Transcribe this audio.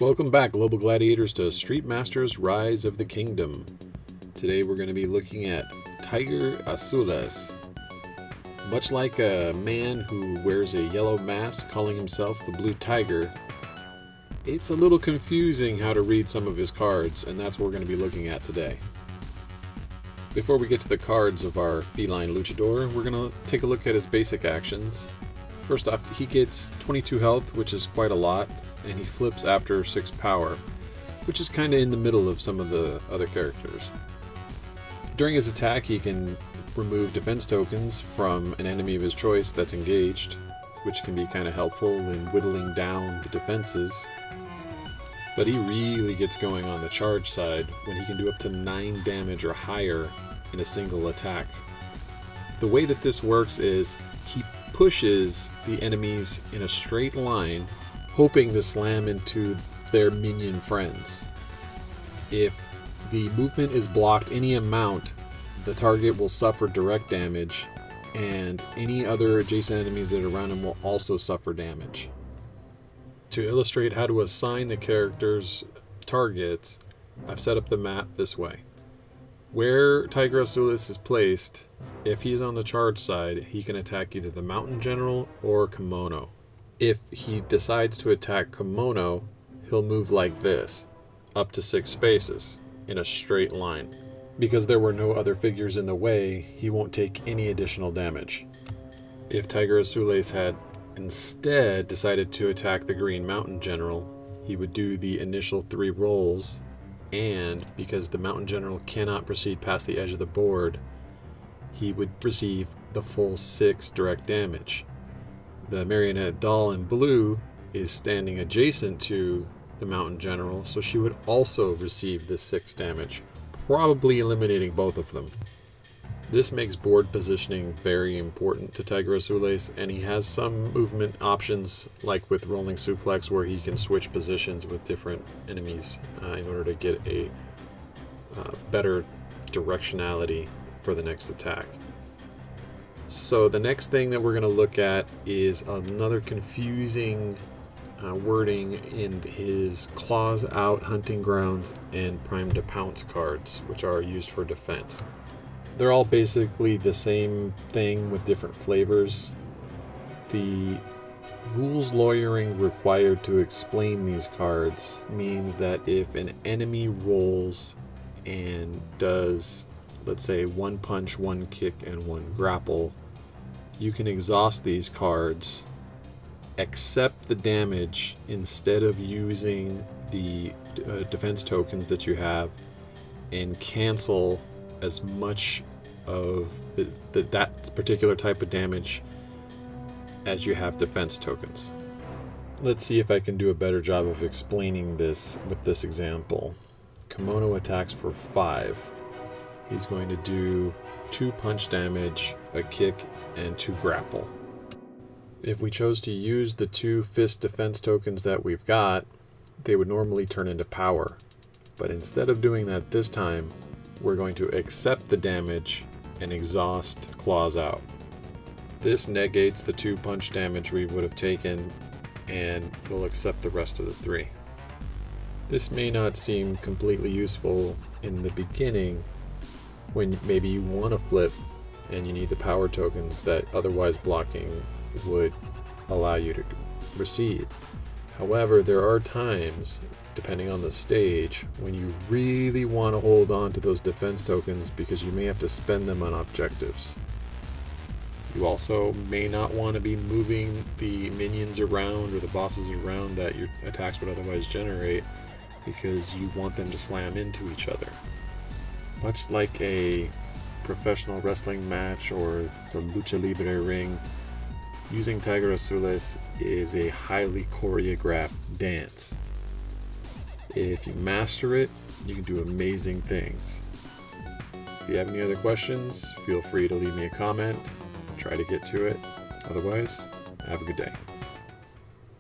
Welcome back, Global Gladiators, to Street Masters Rise of the Kingdom. Today we're going to be looking at Tiger Azules. Much like a man who wears a yellow mask calling himself the Blue Tiger, it's a little confusing how to read some of his cards, and that's what we're going to be looking at today. Before we get to the cards of our feline luchador, we're going to take a look at his basic actions. First off, he gets 22 health, which is quite a lot, and he flips after 6 power, which is kind of in the middle of some of the other characters. During his attack, he can remove defense tokens from an enemy of his choice that's engaged, which can be kind of helpful in whittling down the defenses. But he really gets going on the charge side when he can do up to 9 damage or higher in a single attack. The way that this works is he pushes the enemies in a straight line, hoping to slam into their minion friends. If the movement is blocked any amount, the target will suffer direct damage, and any other adjacent enemies that are around him will also suffer damage. To illustrate how to assign the character's targets, I've set up the map this way. Where Tiger Azules is placed, if he's on the charge side, he can attack either the Mountain General or Kimono. If he decides to attack Kimono, he'll move like this, up to 6 spaces, in a straight line. Because there were no other figures in the way, he won't take any additional damage. If Tiger Azules had instead decided to attack the Green Mountain General, he would do the initial 3 rolls, and because the Mountain General cannot proceed past the edge of the board, he would receive the full 6 direct damage. The marionette doll in blue is standing adjacent to the Mountain General, so she would also receive this 6 damage, probably eliminating both of them. This makes board positioning very important to Tiger Azules, and he has some movement options, like with Rolling Suplex, where he can switch positions with different enemies in order to get a better directionality for the next attack. So the next thing that we're going to look at is another confusing wording in his Claws Out, Hunting Grounds, and Prime to Pounce cards, which are used for defense. They're all basically the same thing with different flavors. The rules lawyering required to explain these cards means that if an enemy rolls and does, let's say, 1 punch, 1 kick, and 1 grapple, you can exhaust these cards, accept the damage instead of using the defense tokens that you have, and cancel as much of that particular type of damage as you have defense tokens. Let's see if I can do a better job of explaining this with this example. Kimono attacks for 5. He's going to do 2 punch damage, a kick, and 2 grapple. If we chose to use the 2 fist defense tokens that we've got, they would normally turn into power. But instead of doing that this time, we're going to accept the damage and exhaust Claws Out. This negates the 2 punch damage we would have taken, and we'll accept the rest of the 3. This may not seem completely useful in the beginning, when maybe you want to flip and you need the power tokens that otherwise blocking would allow you to receive. However, there are times, depending on the stage, when you really want to hold on to those defense tokens because you may have to spend them on objectives. You also may not want to be moving the minions around or the bosses around that your attacks would otherwise generate because you want them to slam into each other. Much like a professional wrestling match or the lucha libre ring, using Tiger Azules is a highly choreographed dance. If you master it, you can do amazing things. If you have any other questions, feel free to leave me a comment. I'll try to get to it. Otherwise, have a good day.